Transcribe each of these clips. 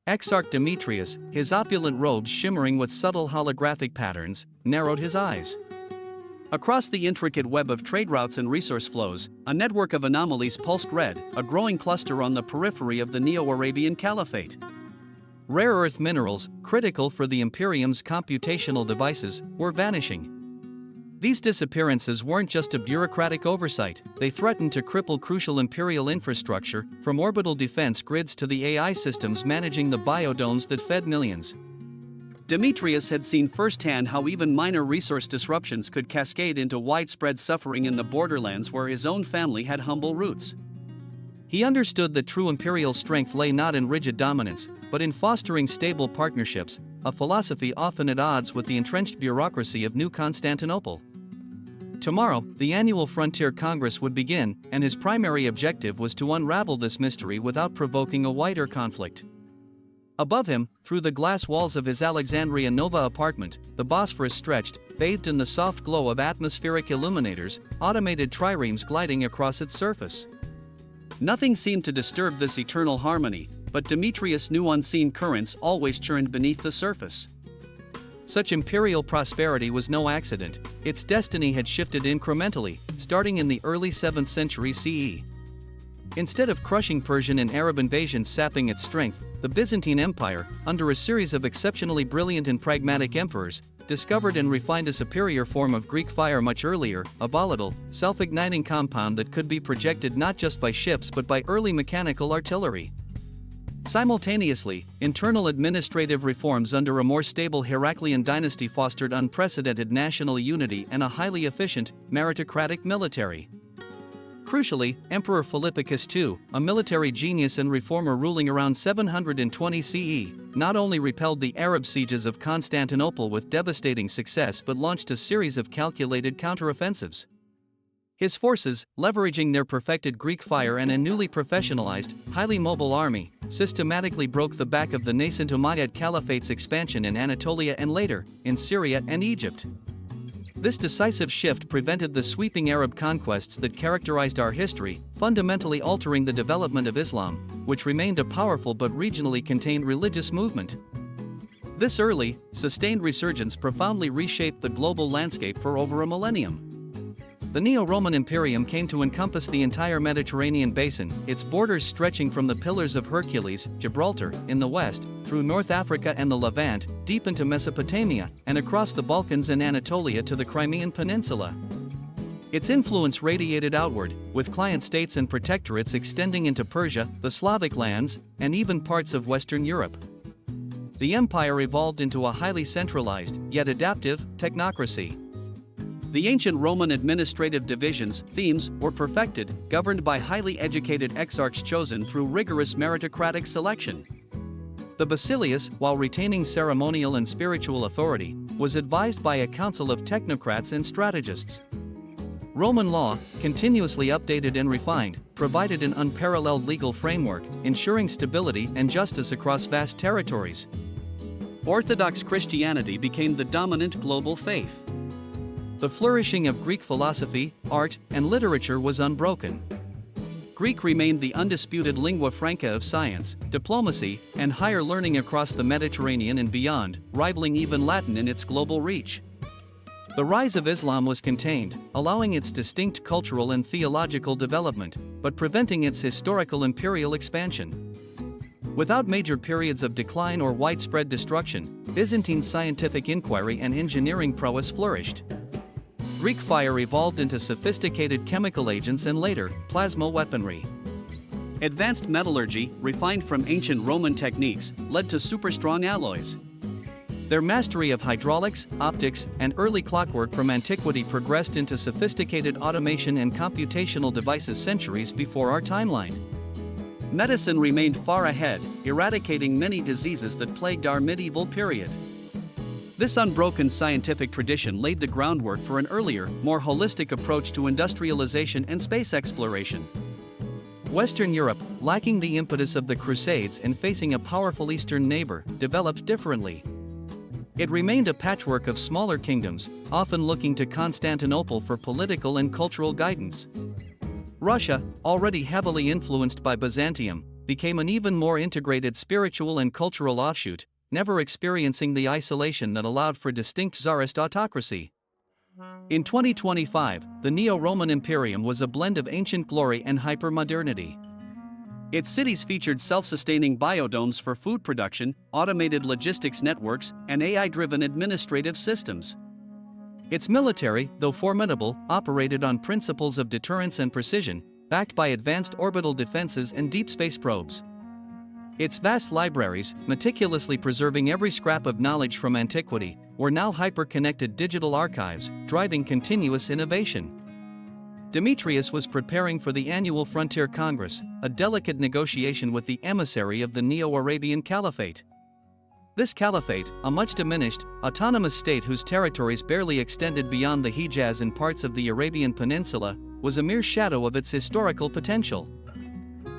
Exarch Demetrius, his opulent robes shimmering with subtle holographic patterns, narrowed his eyes. Across the intricate web of trade routes and resource flows, a network of anomalies pulsed red, a growing cluster on the periphery of the Neo-Arabian Caliphate. Rare earth minerals, critical for the Imperium's computational devices, were vanishing. These disappearances weren't just a bureaucratic oversight, they threatened to cripple crucial imperial infrastructure, from orbital defense grids to the AI systems managing the biodomes that fed millions. Demetrius had seen firsthand how even minor resource disruptions could cascade into widespread suffering in the borderlands where his own family had humble roots. He understood that true imperial strength lay not in rigid dominance, but in fostering stable partnerships, a philosophy often at odds with the entrenched bureaucracy of New Constantinople. Tomorrow, the annual Frontier Congress would begin, and his primary objective was to unravel this mystery without provoking a wider conflict. Above him, through the glass walls of his Alexandria Nova apartment, the Bosphorus stretched, bathed in the soft glow of atmospheric illuminators, automated triremes gliding across its surface. Nothing seemed to disturb this eternal harmony, but Demetrius knew unseen currents always churned beneath the surface. Such imperial prosperity was no accident, its destiny had shifted incrementally, starting in the early 7th century CE. Instead of crushing Persian and Arab invasions sapping its strength, the Byzantine Empire, under a series of exceptionally brilliant and pragmatic emperors, discovered and refined a superior form of Greek fire much earlier, a volatile, self-igniting compound that could be projected not just by ships but by early mechanical artillery. Simultaneously, internal administrative reforms under a more stable Heraclean dynasty fostered unprecedented national unity and a highly efficient, meritocratic military. Crucially, Emperor Philippicus II, a military genius and reformer ruling around 720 CE, not only repelled the Arab sieges of Constantinople with devastating success but launched a series of calculated counteroffensives. His forces, leveraging their perfected Greek fire and a newly professionalized, highly mobile army, systematically broke the back of the nascent Umayyad Caliphate's expansion in Anatolia and later, in Syria and Egypt. This decisive shift prevented the sweeping Arab conquests that characterized our history, fundamentally altering the development of Islam, which remained a powerful but regionally contained religious movement. This early, sustained resurgence profoundly reshaped the global landscape for over a millennium. The Neo-Roman Imperium came to encompass the entire Mediterranean basin, its borders stretching from the Pillars of Hercules, Gibraltar, in the west, through North Africa and the Levant, deep into Mesopotamia, and across the Balkans and Anatolia to the Crimean Peninsula. Its influence radiated outward, with client states and protectorates extending into Persia, the Slavic lands, and even parts of Western Europe. The empire evolved into a highly centralized, yet adaptive, technocracy. The ancient Roman administrative divisions, themes, were perfected, governed by highly educated exarchs chosen through rigorous meritocratic selection. The Basileus, while retaining ceremonial and spiritual authority, was advised by a council of technocrats and strategists. Roman law, continuously updated and refined, provided an unparalleled legal framework, ensuring stability and justice across vast territories. Orthodox Christianity became the dominant global faith. The flourishing of Greek philosophy, art, and literature was unbroken. Greek remained the undisputed lingua franca of science, diplomacy, and higher learning across the Mediterranean and beyond, rivaling even Latin in its global reach. The rise of Islam was contained, allowing its distinct cultural and theological development, but preventing its historical imperial expansion. Without major periods of decline or widespread destruction, Byzantine scientific inquiry and engineering prowess flourished. Greek fire evolved into sophisticated chemical agents and later, plasma weaponry. Advanced metallurgy, refined from ancient Roman techniques, led to super-strong alloys. Their mastery of hydraulics, optics, and early clockwork from antiquity progressed into sophisticated automation and computational devices centuries before our timeline. Medicine remained far ahead, eradicating many diseases that plagued our medieval period. This unbroken scientific tradition laid the groundwork for an earlier, more holistic approach to industrialization and space exploration. Western Europe, lacking the impetus of the Crusades and facing a powerful Eastern neighbor, developed differently. It remained a patchwork of smaller kingdoms, often looking to Constantinople for political and cultural guidance. Russia, already heavily influenced by Byzantium, became an even more integrated spiritual and cultural offshoot, never experiencing the isolation that allowed for distinct Tsarist autocracy. In 2025, the Neo-Roman Imperium was a blend of ancient glory and hyper-modernity. Its cities featured self-sustaining biodomes for food production, automated logistics networks, and AI-driven administrative systems. Its military, though formidable, operated on principles of deterrence and precision, backed by advanced orbital defenses and deep space probes. Its vast libraries, meticulously preserving every scrap of knowledge from antiquity, were now hyper-connected digital archives, driving continuous innovation. Demetrius was preparing for the annual Frontier Congress, a delicate negotiation with the emissary of the Neo-Arabian Caliphate. This caliphate, a much diminished, autonomous state whose territories barely extended beyond the Hijaz and parts of the Arabian Peninsula, was a mere shadow of its historical potential.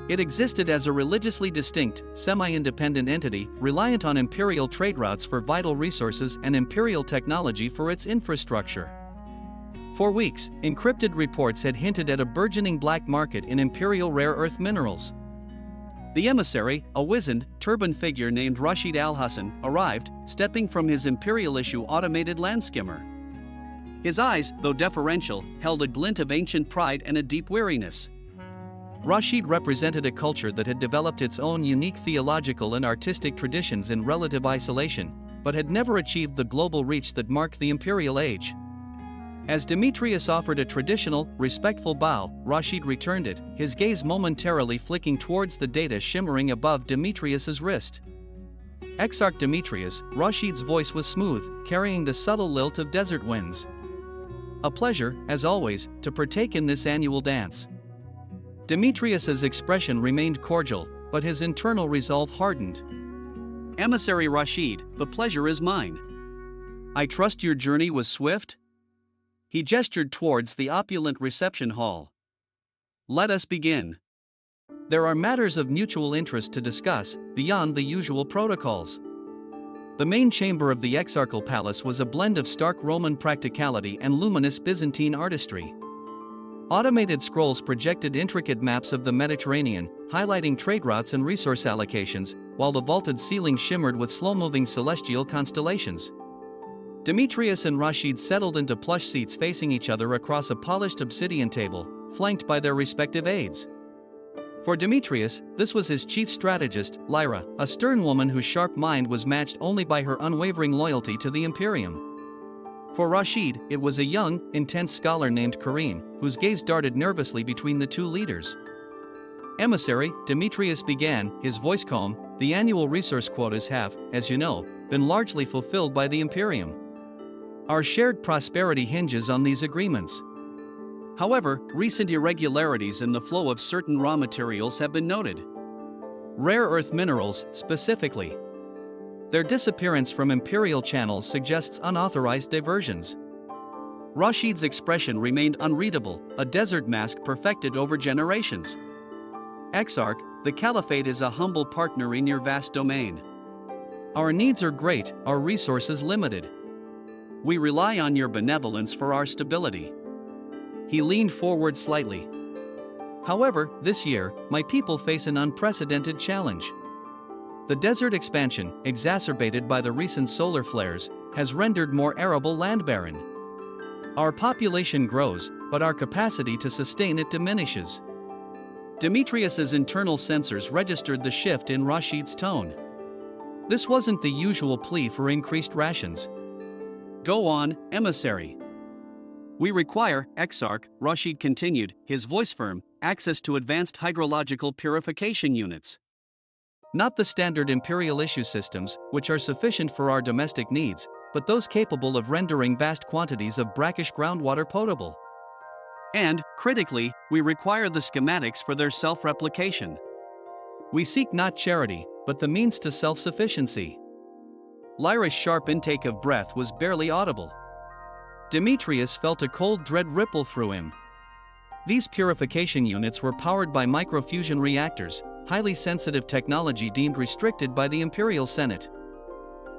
It existed as a religiously distinct, semi-independent entity, reliant on imperial trade routes for vital resources and imperial technology for its infrastructure. For weeks, encrypted reports had hinted at a burgeoning black market in imperial rare earth minerals. The emissary, a wizened, turbaned figure named Rashid al-Hassan, arrived, stepping from his imperial-issue automated land skimmer. His eyes, though deferential, held a glint of ancient pride and a deep weariness. Rashid represented a culture that had developed its own unique theological and artistic traditions in relative isolation, but had never achieved the global reach that marked the imperial age. As Demetrius offered a traditional, respectful bow, Rashid returned it, his gaze momentarily flicking towards the data shimmering above Demetrius's wrist. Exarch Demetrius, Rashid's voice was smooth, carrying the subtle lilt of desert winds. A pleasure, as always, to partake in this annual dance. Demetrius's expression remained cordial, but his internal resolve hardened. Emissary Rashid, the pleasure is mine. I trust your journey was swift? He gestured towards the opulent reception hall. Let us begin. There are matters of mutual interest to discuss, beyond the usual protocols. The main chamber of the Exarchal Palace was a blend of stark Roman practicality and luminous Byzantine artistry. Automated scrolls projected intricate maps of the Mediterranean, highlighting trade routes and resource allocations, while the vaulted ceiling shimmered with slow-moving celestial constellations. Demetrius and Rashid settled into plush seats facing each other across a polished obsidian table, flanked by their respective aides. For Demetrius, this was his chief strategist, Lyra, a stern woman whose sharp mind was matched only by her unwavering loyalty to the Imperium. For Rashid, it was a young, intense scholar named Karim, whose gaze darted nervously between the two leaders. Emissary, Demetrius began, his voice calm, the annual resource quotas have, as you know, been largely fulfilled by the Imperium. Our shared prosperity hinges on these agreements. However, recent irregularities in the flow of certain raw materials have been noted. Rare earth minerals, specifically. Their disappearance from imperial channels suggests unauthorized diversions. Rashid's expression remained unreadable, a desert mask perfected over generations. Exarch, the Caliphate is a humble partner in your vast domain. Our needs are great, our resources limited. We rely on your benevolence for our stability. He leaned forward slightly. However, this year, my people face an unprecedented challenge. The desert expansion, exacerbated by the recent solar flares, has rendered more arable land barren. Our population grows, but our capacity to sustain it diminishes. Demetrius's internal sensors registered the shift in Rashid's tone. This wasn't the usual plea for increased rations. Go on, emissary. We require, Exarch, Rashid continued, his voice firm, access to advanced hydrological purification units. Not the standard imperial issue systems, which are sufficient for our domestic needs, but those capable of rendering vast quantities of brackish groundwater potable. And, critically, we require the schematics for their self-replication. We seek not charity, but the means to self-sufficiency. Lyra's sharp intake of breath was barely audible. Demetrius felt a cold dread ripple through him. These purification units were powered by microfusion reactors, highly sensitive technology deemed restricted by the Imperial Senate.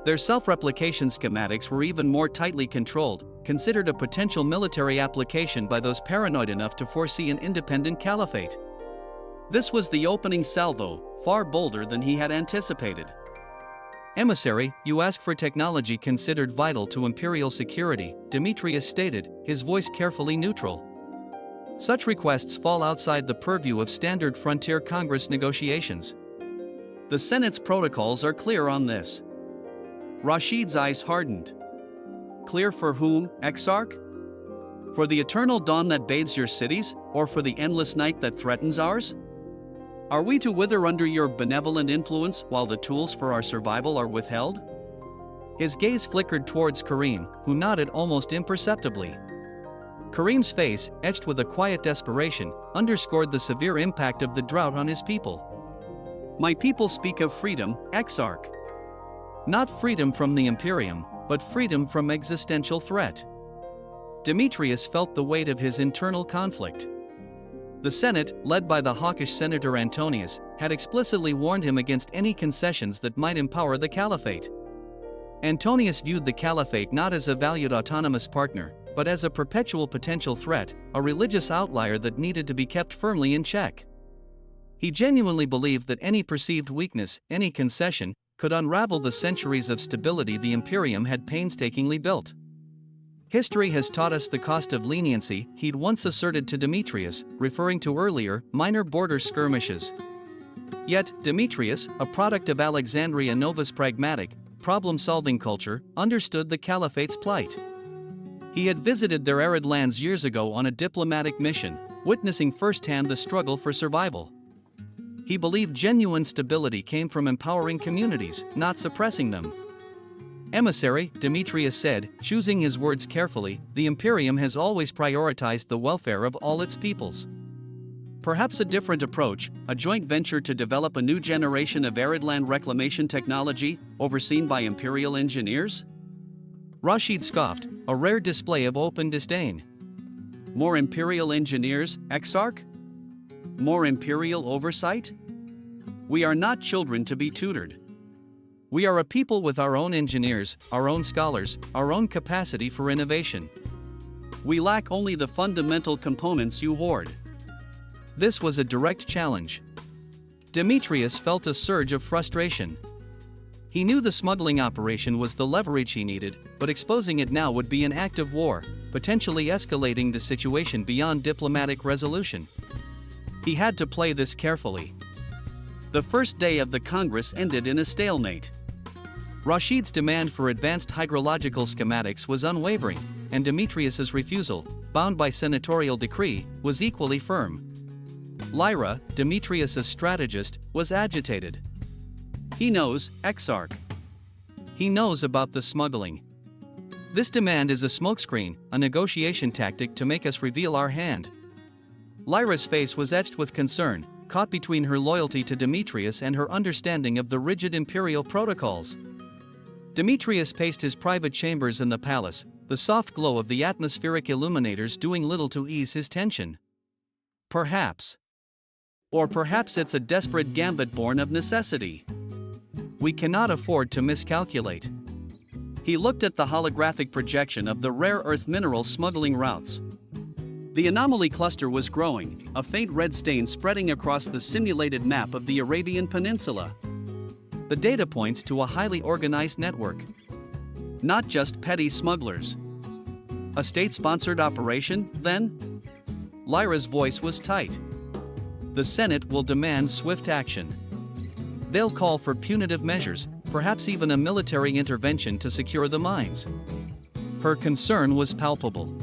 Their self-replication schematics were even more tightly controlled, considered a potential military application by those paranoid enough to foresee an independent caliphate. This was the opening salvo, far bolder than he had anticipated. "Emissary, you ask for technology considered vital to imperial security," Demetrius stated, his voice carefully neutral. "Such requests fall outside the purview of standard frontier Congress negotiations. The Senate's protocols are clear on this." Rashid's eyes hardened. "Clear for whom, Exarch? For the eternal dawn that bathes your cities, or for the endless night that threatens ours? Are we to wither under your benevolent influence while the tools for our survival are withheld?" His gaze flickered towards Karim, who nodded almost imperceptibly. Karim's face, etched with a quiet desperation, underscored the severe impact of the drought on his people. "My people speak of freedom, Exarch. Not freedom from the Imperium, but freedom from existential threat." Demetrius felt the weight of his internal conflict. The Senate, led by the hawkish Senator Antonius, had explicitly warned him against any concessions that might empower the caliphate. Antonius viewed the caliphate not as a valued autonomous partner, but as a perpetual potential threat, a religious outlier that needed to be kept firmly in check. He genuinely believed that any perceived weakness, any concession, could unravel the centuries of stability the Imperium had painstakingly built. "History has taught us the cost of leniency," he'd once asserted to Demetrius, referring to earlier, minor border skirmishes. Yet, Demetrius, a product of Alexandria Nova's pragmatic, problem-solving culture, understood the caliphate's plight. He had visited their arid lands years ago on a diplomatic mission, witnessing firsthand the struggle for survival. He believed genuine stability came from empowering communities, not suppressing them. "Emissary," Demetrius said, choosing his words carefully, "the Imperium has always prioritized the welfare of all its peoples. Perhaps a different approach, a joint venture to develop a new generation of arid land reclamation technology, overseen by Imperial engineers?" Rashid scoffed, a rare display of open disdain. "More Imperial engineers, Exarch? More Imperial oversight? We are not children to be tutored. We are a people with our own engineers, our own scholars, our own capacity for innovation. We lack only the fundamental components you hoard." This was a direct challenge. Demetrius felt a surge of frustration. He knew the smuggling operation was the leverage he needed, but exposing it now would be an act of war, potentially escalating the situation beyond diplomatic resolution. He had to play this carefully. The first day of the Congress ended in a stalemate. Rashid's demand for advanced hydrological schematics was unwavering, and Demetrius's refusal, bound by senatorial decree, was equally firm. Lyra, Demetrius's strategist, was agitated. "He knows, Exarch. He knows about the smuggling. This demand is a smokescreen, a negotiation tactic to make us reveal our hand." Lyra's face was etched with concern, caught between her loyalty to Demetrius and her understanding of the rigid imperial protocols. Demetrius paced his private chambers in the palace, the soft glow of the atmospheric illuminators doing little to ease his tension. Perhaps. Or perhaps it's a desperate gambit born of necessity. We cannot afford to miscalculate. He looked at the holographic projection of the rare earth mineral smuggling routes. The anomaly cluster was growing, a faint red stain spreading across the simulated map of the Arabian Peninsula. The data points to a highly organized network. Not just petty smugglers. A state-sponsored operation, then? Lyra's voice was tight. The Senate will demand swift action. They'll call for punitive measures, perhaps even a military intervention to secure the mines. Her concern was palpable.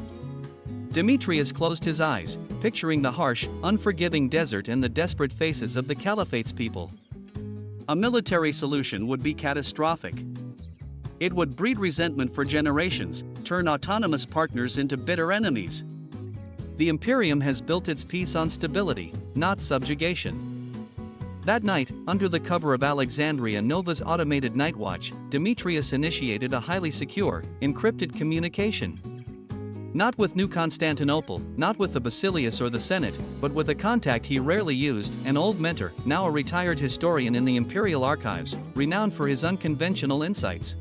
Demetrius closed his eyes, picturing the harsh, unforgiving desert and the desperate faces of the caliphate's people. A military solution would be catastrophic. It would breed resentment for generations, turn autonomous partners into bitter enemies. The Imperium has built its peace on stability, not subjugation. That night, under the cover of Alexandria Nova's automated night watch, Demetrius initiated a highly secure, encrypted communication. Not with New Constantinople, not with the Basilius or the Senate, but with a contact he rarely used, an old mentor, now a retired historian in the Imperial Archives, renowned for his unconventional insights.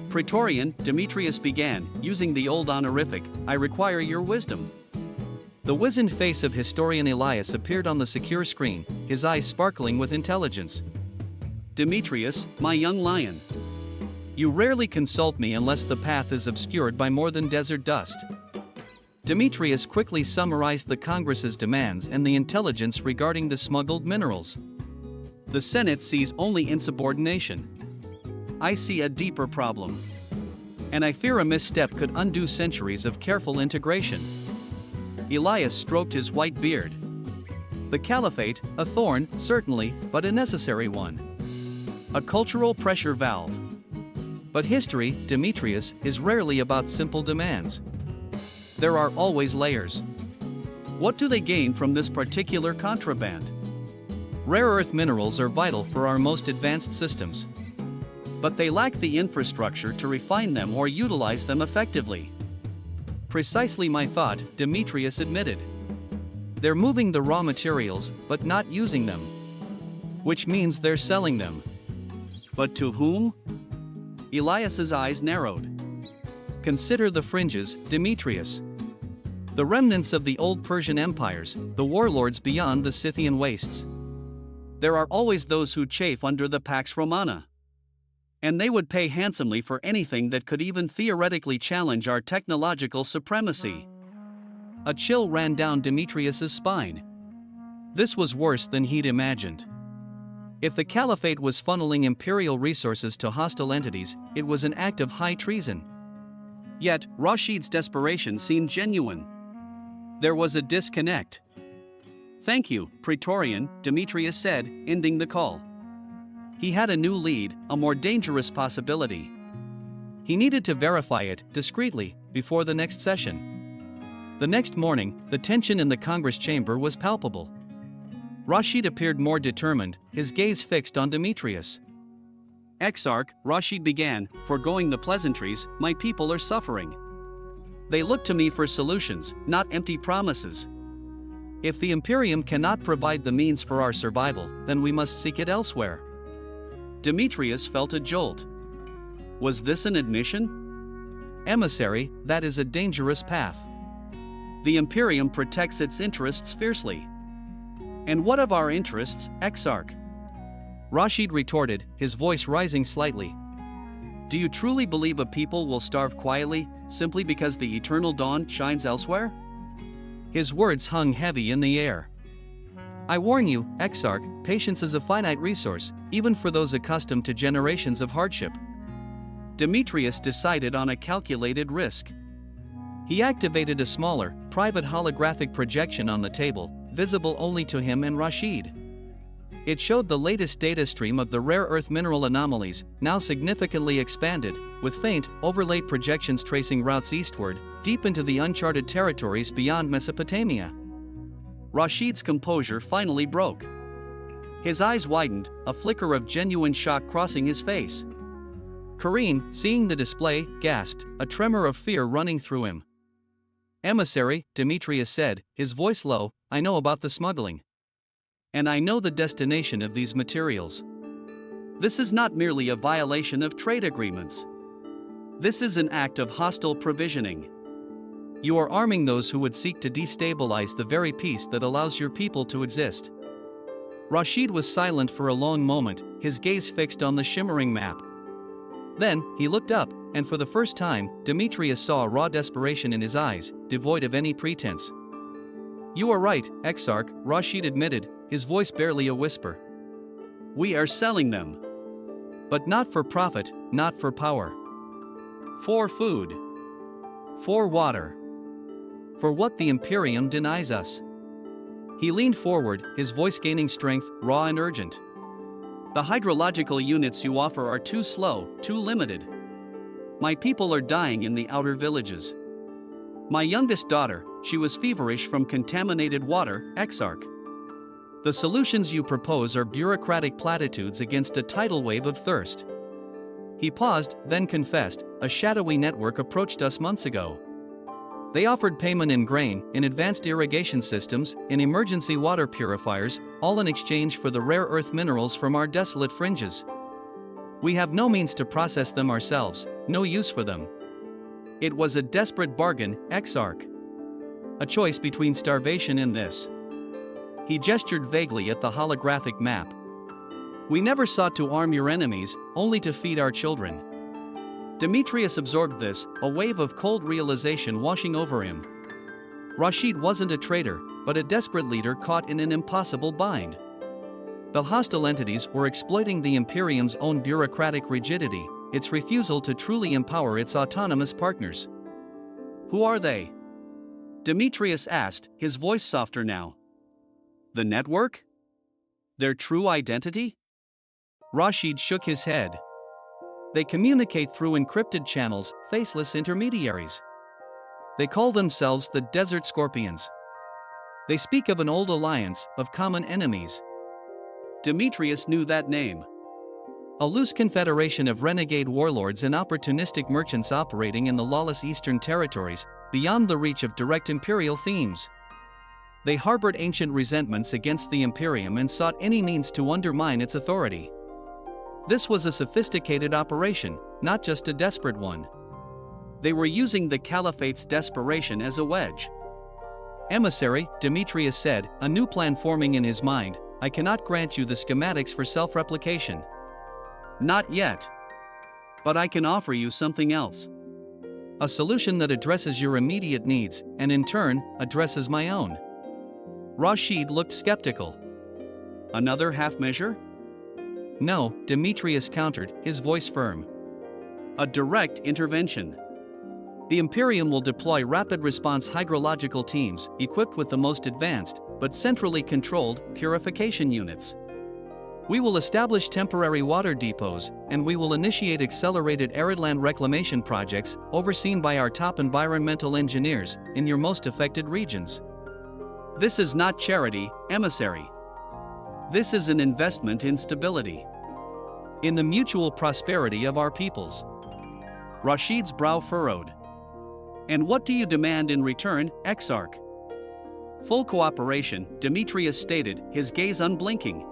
"Praetorian," Demetrius began, using the old honorific, "I require your wisdom." The wizened face of historian Elias appeared on the secure screen, his eyes sparkling with intelligence. Demetrius, my young lion. You rarely consult me unless the path is obscured by more than desert dust. Demetrius quickly summarized the Congress's demands and the intelligence regarding the smuggled minerals. The Senate sees only insubordination. I see a deeper problem. And I fear a misstep could undo centuries of careful integration. Elias stroked his white beard. The caliphate, a thorn, certainly, but a necessary one. A cultural pressure valve. But history, Demetrius, is rarely about simple demands. There are always layers. What do they gain from this particular contraband? Rare earth minerals are vital for our most advanced systems. But they lack the infrastructure to refine them or utilize them effectively. Precisely my thought, Demetrius admitted. They're moving the raw materials, but not using them. Which means they're selling them. But to whom? Elias's eyes narrowed. Consider the fringes, Demetrius. The remnants of the old Persian empires, the warlords beyond the Scythian wastes. There are always those who chafe under the Pax Romana. And they would pay handsomely for anything that could even theoretically challenge our technological supremacy. A chill ran down Demetrius's spine. This was worse than he'd imagined. If the caliphate was funneling imperial resources to hostile entities, it was an act of high treason. Yet, Rashid's desperation seemed genuine. There was a disconnect. Thank you, Praetorian, Demetrius said, ending the call. He had a new lead, a more dangerous possibility. He needed to verify it, discreetly, before the next session. The next morning, the tension in the Congress chamber was palpable. Rashid appeared more determined, his gaze fixed on Demetrius. Exarch, Rashid began, foregoing the pleasantries, my people are suffering. They look to me for solutions, not empty promises. If the Imperium cannot provide the means for our survival, then we must seek it elsewhere. Demetrius felt a jolt. Was this an admission? Emissary, that is a dangerous path. The Imperium protects its interests fiercely. And what of our interests, Exarch? Rashid retorted, his voice rising slightly. Do you truly believe a people will starve quietly, simply because the eternal dawn shines elsewhere? His words hung heavy in the air. I warn you, Exarch, patience is a finite resource, even for those accustomed to generations of hardship. Demetrius decided on a calculated risk. He activated a smaller, private holographic projection on the table, visible only to him and Rashid. It showed the latest data stream of the rare earth mineral anomalies, now significantly expanded, with faint, overlaid projections tracing routes eastward, deep into the uncharted territories beyond Mesopotamia. Rashid's composure finally broke. His eyes widened, a flicker of genuine shock crossing his face. Karim, seeing the display, gasped, a tremor of fear running through him. Emissary, Demetrius said, his voice low, I know about the smuggling. And I know the destination of these materials. This is not merely a violation of trade agreements. This is an act of hostile provisioning. You are arming those who would seek to destabilize the very peace that allows your people to exist. Rashid was silent for a long moment, his gaze fixed on the shimmering map. Then, he looked up, and for the first time, Demetrius saw a raw desperation in his eyes, devoid of any pretense. You are right, Exarch, Rashid admitted, his voice barely a whisper. We are selling them. But not for profit, not for power. For food. For water. For what the Imperium denies us. He leaned forward, his voice gaining strength, raw and urgent. The hydrological units you offer are too slow, too limited. My people are dying in the outer villages. My youngest daughter, she was feverish from contaminated water, Exarch. The solutions you propose are bureaucratic platitudes against a tidal wave of thirst. He paused, then confessed, a shadowy network approached us months ago. They offered payment in grain, in advanced irrigation systems, in emergency water purifiers, all in exchange for the rare earth minerals from our desolate fringes. We have no means to process them ourselves, no use for them. It was a desperate bargain, Exarch. a choice between starvation and this. He gestured vaguely at the holographic map. We never sought to arm your enemies, only to feed our children. Demetrius absorbed this, a wave of cold realization washing over him. Rashid wasn't a traitor, but a desperate leader caught in an impossible bind. The hostile entities were exploiting the Imperium's own bureaucratic rigidity, its refusal to truly empower its autonomous partners. Who are they? Demetrius asked, his voice softer now. The network? Their true identity? Rashid shook his head. They communicate through encrypted channels, faceless intermediaries. They call themselves the Desert Scorpions. They speak of an old alliance, of common enemies. Demetrius knew that name. A loose confederation of renegade warlords and opportunistic merchants operating in the lawless eastern territories, beyond the reach of direct imperial themes. They harbored ancient resentments against the Imperium and sought any means to undermine its authority. This was a sophisticated operation, not just a desperate one. They were using the Caliphate's desperation as a wedge. Emissary, Demetrius said, a new plan forming in his mind, I cannot grant you the schematics for self-replication. Not yet. But I can offer you something else. A solution that addresses your immediate needs, and in turn, addresses my own. Rashid looked skeptical. Another half measure? No, Demetrius countered, his voice firm. A direct intervention. The Imperium will deploy rapid response hydrological teams, equipped with the most advanced, but centrally controlled, purification units. We will establish temporary water depots, and we will initiate accelerated arid land reclamation projects, overseen by our top environmental engineers, in your most affected regions. This is not charity, emissary. This is an investment in stability. In the mutual prosperity of our peoples. Rashid's brow furrowed. And what do you demand in return, Exarch? Full cooperation, Demetrius stated, his gaze unblinking.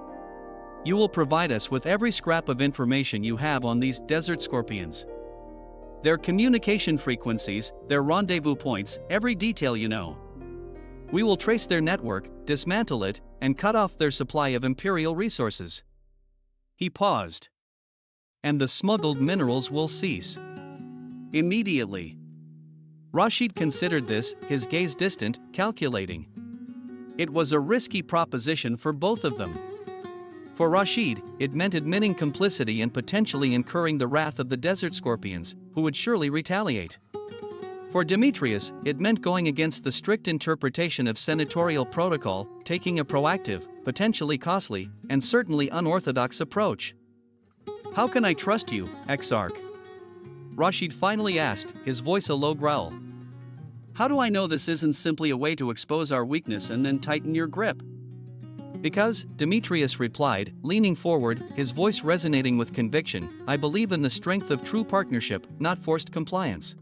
You will provide us with every scrap of information you have on these desert scorpions. Their communication frequencies, their rendezvous points, every detail you know. We will trace their network, dismantle it, and cut off their supply of imperial resources. He paused. And the smuggled minerals will cease. Immediately. Rashid considered this, his gaze distant, calculating. It was a risky proposition for both of them. For Rashid, it meant admitting complicity and potentially incurring the wrath of the Desert Scorpions, who would surely retaliate. For Demetrius, it meant going against the strict interpretation of senatorial protocol, taking a proactive, potentially costly, and certainly unorthodox approach. How can I trust you, Exarch? Rashid finally asked, his voice a low growl. How do I know this isn't simply a way to expose our weakness and then tighten your grip? Because, Demetrius replied, leaning forward, his voice resonating with conviction, I believe in the strength of true partnership, not forced compliance.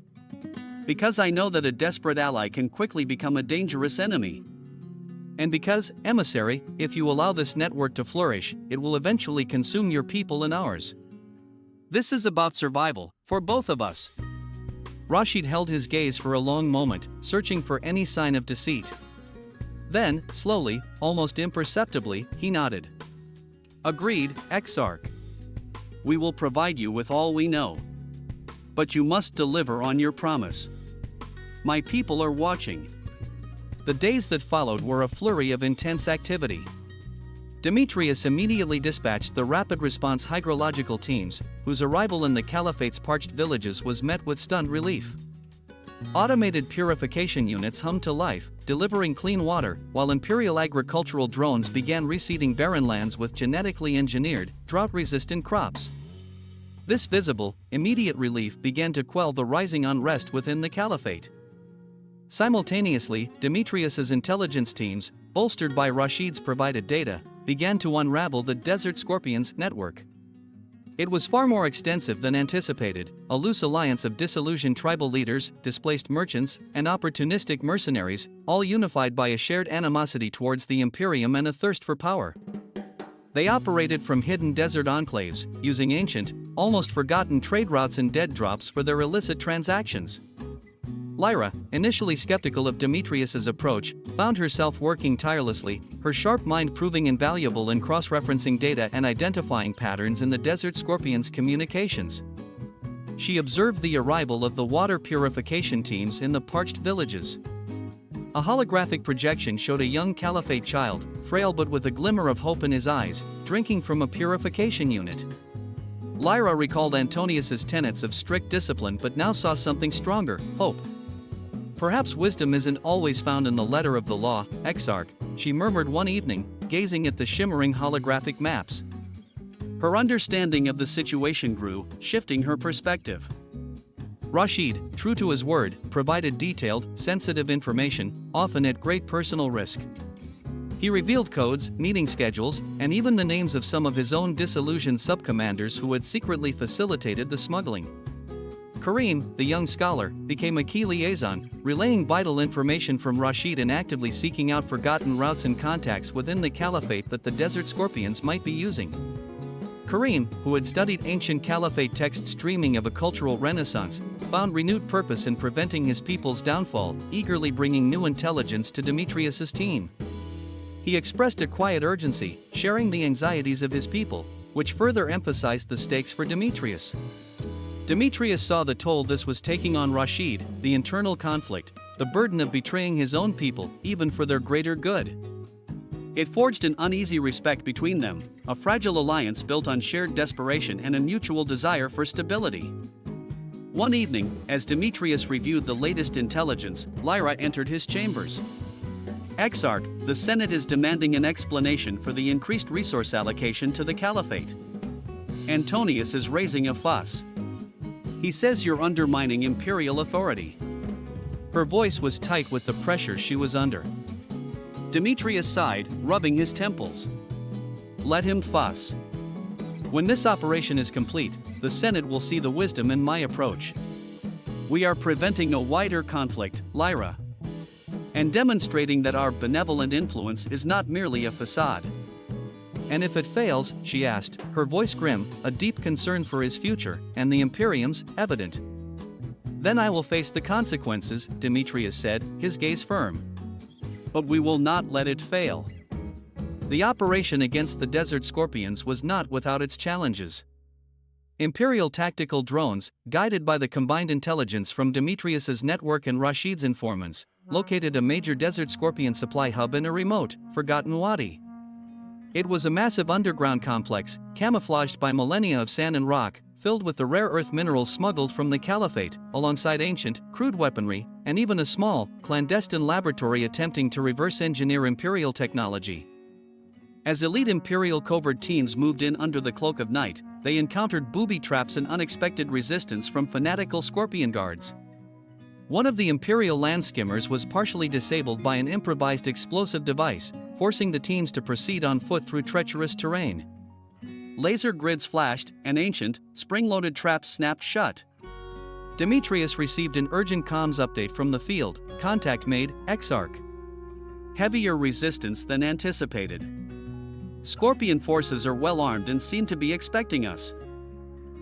Because I know that a desperate ally can quickly become a dangerous enemy. And because, emissary, if you allow this network to flourish, it will eventually consume your people and ours. This is about survival, for both of us. Rashid held his gaze for a long moment, searching for any sign of deceit. Then, slowly, almost imperceptibly, he nodded. Agreed, Exarch. We will provide you with all we know. But you must deliver on your promise. My people are watching. The days that followed were a flurry of intense activity. Demetrius immediately dispatched the rapid response hydrological teams, whose arrival in the Caliphate's parched villages was met with stunned relief. Automated purification units hummed to life, delivering clean water, while imperial agricultural drones began reseeding barren lands with genetically engineered, drought-resistant crops. This visible, immediate relief began to quell the rising unrest within the Caliphate. Simultaneously, Demetrius's intelligence teams, bolstered by Rashid's provided data, began to unravel the Desert Scorpions network. It was far more extensive than anticipated, a loose alliance of disillusioned tribal leaders, displaced merchants, and opportunistic mercenaries, all unified by a shared animosity towards the Imperium and a thirst for power. They operated from hidden desert enclaves, using ancient, almost forgotten trade routes and dead drops for their illicit transactions. Lyra, initially skeptical of Demetrius's approach, found herself working tirelessly, her sharp mind proving invaluable in cross-referencing data and identifying patterns in the Desert Scorpion's communications. She observed the arrival of the water purification teams in the parched villages. A holographic projection showed a young caliphate child, frail but with a glimmer of hope in his eyes, drinking from a purification unit. Lyra recalled Antonius's tenets of strict discipline but now saw something stronger: hope. Perhaps wisdom isn't always found in the letter of the law, Exarch, she murmured one evening, gazing at the shimmering holographic maps. Her understanding of the situation grew, shifting her perspective. Rashid, true to his word, provided detailed, sensitive information, often at great personal risk. He revealed codes, meeting schedules, and even the names of some of his own disillusioned subcommanders who had secretly facilitated the smuggling. Karim, the young scholar, became a key liaison, relaying vital information from Rashid and actively seeking out forgotten routes and contacts within the caliphate that the Desert Scorpions might be using. Karim, who had studied ancient caliphate texts dreaming of a cultural renaissance, found renewed purpose in preventing his people's downfall, eagerly bringing new intelligence to Demetrius's team. He expressed a quiet urgency, sharing the anxieties of his people, which further emphasized the stakes for Demetrius. Demetrius saw the toll this was taking on Rashid, the internal conflict, the burden of betraying his own people, even for their greater good. It forged an uneasy respect between them, a fragile alliance built on shared desperation and a mutual desire for stability. One evening, as Demetrius reviewed the latest intelligence, Lyra entered his chambers. Exarch, the Senate is demanding an explanation for the increased resource allocation to the caliphate. Antonius is raising a fuss. He says you're undermining imperial authority. Her voice was tight with the pressure she was under. Demetrius sighed, rubbing his temples. Let him fuss. When this operation is complete, the Senate will see the wisdom in my approach. We are preventing a wider conflict, Lyra, and demonstrating that our benevolent influence is not merely a facade. And if it fails, she asked, her voice grim, a deep concern for his future, and the Imperium's, evident. Then I will face the consequences, Demetrius said, his gaze firm. But we will not let it fail. The operation against the Desert Scorpions was not without its challenges. Imperial tactical drones, guided by the combined intelligence from Demetrius's network and Rashid's informants, located a major Desert Scorpion supply hub in a remote, forgotten wadi. It was a massive underground complex, camouflaged by millennia of sand and rock, filled with the rare earth minerals smuggled from the caliphate, alongside ancient, crude weaponry, and even a small, clandestine laboratory attempting to reverse engineer imperial technology. As elite imperial covert teams moved in under the cloak of night, they encountered booby traps and unexpected resistance from fanatical scorpion guards. One of the imperial land skimmers was partially disabled by an improvised explosive device, forcing the teams to proceed on foot through treacherous terrain. Laser grids flashed, and ancient, spring-loaded traps snapped shut. Demetrius received an urgent comms update from the field. Contact made, Exarch. Heavier resistance than anticipated. Scorpion forces are well armed and seem to be expecting us.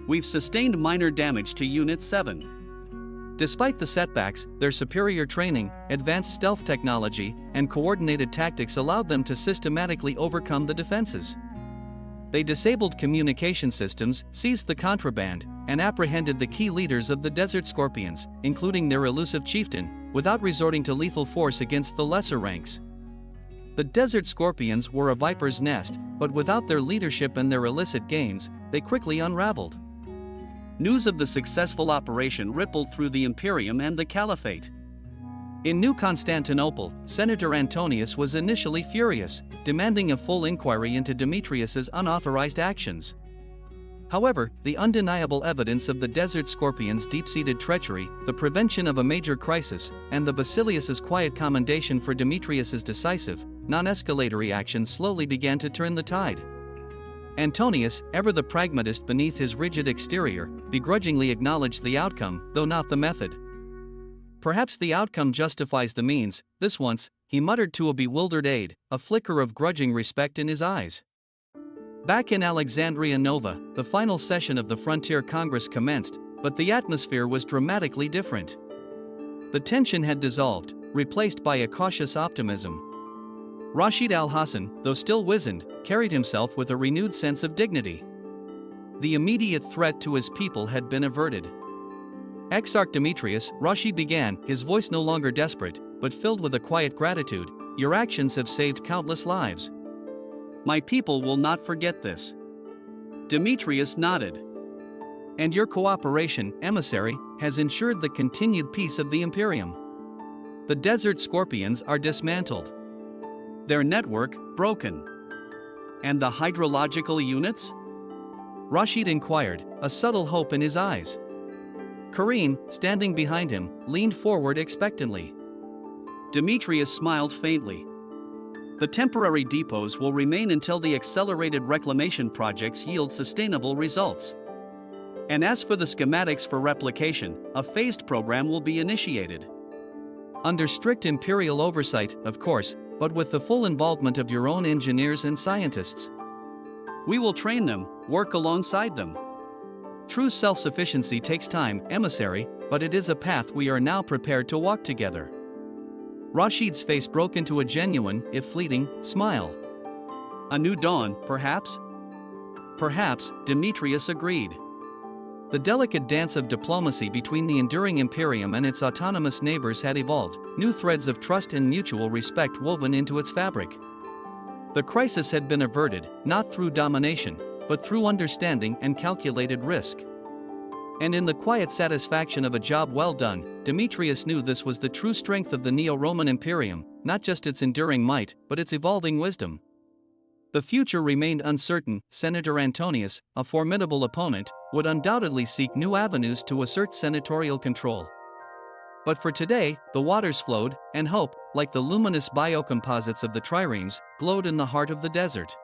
We've sustained minor damage to Unit 7. Despite the setbacks, their superior training, advanced stealth technology, and coordinated tactics allowed them to systematically overcome the defenses. They disabled communication systems, seized the contraband, and apprehended the key leaders of the Desert Scorpions, including their elusive chieftain, without resorting to lethal force against the lesser ranks. The Desert Scorpions were a viper's nest, but without their leadership and their illicit gains, they quickly unraveled. News of the successful operation rippled through the Imperium and the Caliphate. In New Constantinople, Senator Antonius was initially furious, demanding a full inquiry into Demetrius's unauthorized actions. However, the undeniable evidence of the Desert Scorpions' deep-seated treachery, the prevention of a major crisis, and the Basilius's quiet commendation for Demetrius's decisive, non-escalatory actions slowly began to turn the tide. Antonius, ever the pragmatist beneath his rigid exterior, begrudgingly acknowledged the outcome, though not the method. Perhaps the outcome justifies the means, this once, he muttered to a bewildered aide, a flicker of grudging respect in his eyes. Back in Alexandria Nova, the final session of the Frontier Congress commenced, but the atmosphere was dramatically different. The tension had dissolved, replaced by a cautious optimism. Rashid al-Hassan, though still wizened, carried himself with a renewed sense of dignity. The immediate threat to his people had been averted. Exarch Demetrius, Rashid began, his voice no longer desperate, but filled with a quiet gratitude, "Your actions have saved countless lives. My people will not forget this." Demetrius nodded. "And your cooperation, emissary, has ensured the continued peace of the Imperium. The desert scorpions are dismantled. Their network, broken. And the hydrological units?" Rashid inquired, a subtle hope in his eyes. Karim, standing behind him, leaned forward expectantly. Demetrius smiled faintly. "The temporary depots will remain until the accelerated reclamation projects yield sustainable results. And as for the schematics for replication, a phased program will be initiated. Under strict imperial oversight, of course, but with the full involvement of your own engineers and scientists. We will train them, work alongside them. True self-sufficiency takes time, emissary, but it is a path we are now prepared to walk together." Rashid's face broke into a genuine, if fleeting, smile. "A new dawn, perhaps?" "Perhaps," Demetrius agreed. The delicate dance of diplomacy between the enduring Imperium and its autonomous neighbors had evolved, new threads of trust and mutual respect woven into its fabric. The crisis had been averted, not through domination, but through understanding and calculated risk. And in the quiet satisfaction of a job well done, Demetrius knew this was the true strength of the Neo-Roman Imperium, not just its enduring might, but its evolving wisdom. The future remained uncertain. Senator Antonius, a formidable opponent, would undoubtedly seek new avenues to assert senatorial control. But for today, the waters flowed, and hope, like the luminous biocomposites of the triremes, glowed in the heart of the desert.